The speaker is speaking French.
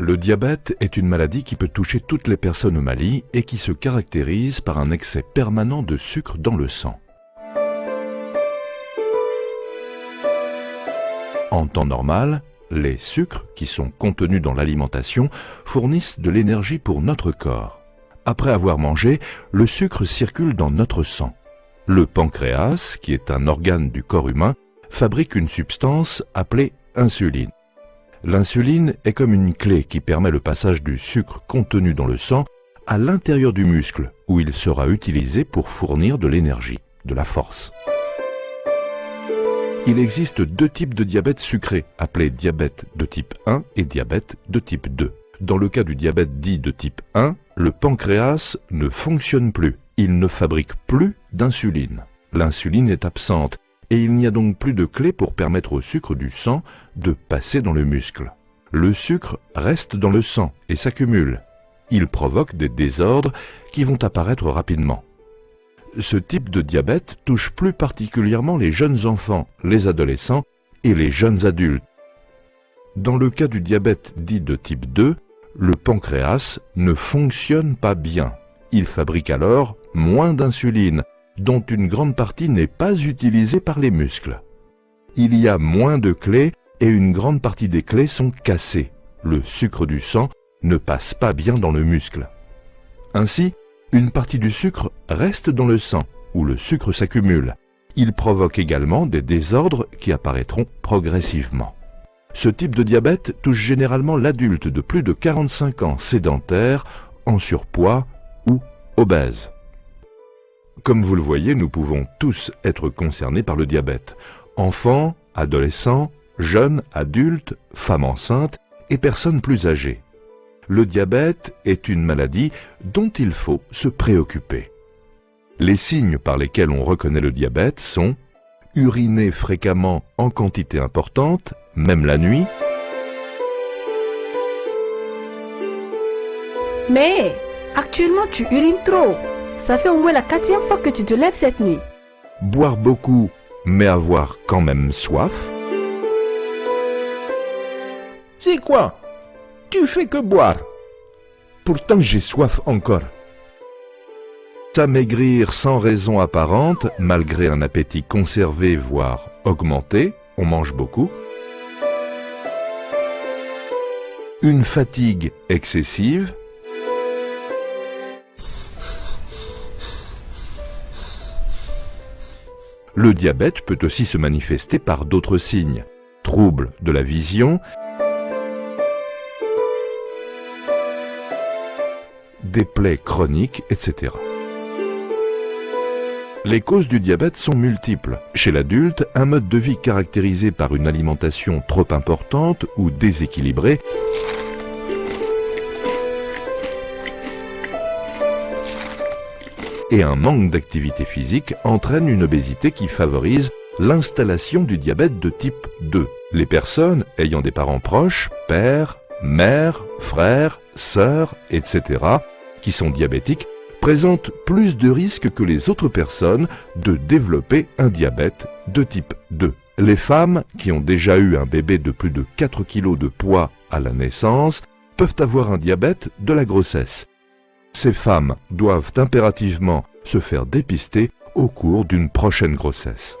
Le diabète est une maladie qui peut toucher toutes les personnes au Mali et qui se caractérise par un excès permanent de sucre dans le sang. En temps normal, les sucres, qui sont contenus dans l'alimentation, fournissent de l'énergie pour notre corps. Après avoir mangé, le sucre circule dans notre sang. Le pancréas, qui est un organe du corps humain, fabrique une substance appelée insuline. L'insuline est comme une clé qui permet le passage du sucre contenu dans le sang à l'intérieur du muscle, où il sera utilisé pour fournir de l'énergie, de la force. Il existe deux types de diabète sucré, appelés diabète de type 1 et diabète de type 2. Dans le cas du diabète dit de type 1, le pancréas ne fonctionne plus. Il ne fabrique plus d'insuline. L'insuline est absente et il n'y a donc plus de clé pour permettre au sucre du sang de passer dans le muscle. Le sucre reste dans le sang et s'accumule. Il provoque des désordres qui vont apparaître rapidement. Ce type de diabète touche plus particulièrement les jeunes enfants, les adolescents et les jeunes adultes. Dans le cas du diabète dit de type 2, le pancréas ne fonctionne pas bien. Il fabrique alors moins d'insuline, dont une grande partie n'est pas utilisée par les muscles. Il y a moins de clés et une grande partie des clés sont cassées. Le sucre du sang ne passe pas bien dans le muscle. Ainsi, une partie du sucre reste dans le sang, où le sucre s'accumule. Il provoque également des désordres qui apparaîtront progressivement. Ce type de diabète touche généralement l'adulte de plus de 45 ans sédentaire, en surpoids ou obèse. Comme vous le voyez, nous pouvons tous être concernés par le diabète. Enfants, adolescents, jeunes, adultes, femmes enceintes et personnes plus âgées. Le diabète est une maladie dont il faut se préoccuper. Les signes par lesquels on reconnaît le diabète sont uriner fréquemment en quantité importante, même la nuit. Mais actuellement tu urines trop. Ça fait au moins la 4e fois que tu te lèves cette nuit. Boire beaucoup, mais avoir quand même soif. C'est quoi? Tu fais que boire. Pourtant j'ai soif encore. S'amaigrir sans raison apparente, malgré un appétit conservé, voire augmenté, on mange beaucoup. Une fatigue excessive. Le diabète peut aussi se manifester par d'autres signes. Troubles de la vision, des plaies chroniques, etc. Les causes du diabète sont multiples. Chez l'adulte, un mode de vie caractérisé par une alimentation trop importante ou déséquilibrée, et un manque d'activité physique entraîne une obésité qui favorise l'installation du diabète de type 2. Les personnes ayant des parents proches, pères, mères, frères, sœurs, etc., qui sont diabétiques, présentent plus de risques que les autres personnes de développer un diabète de type 2. Les femmes qui ont déjà eu un bébé de plus de 4 kg de poids à la naissance peuvent avoir un diabète de la grossesse. Ces femmes doivent impérativement se faire dépister au cours d'une prochaine grossesse.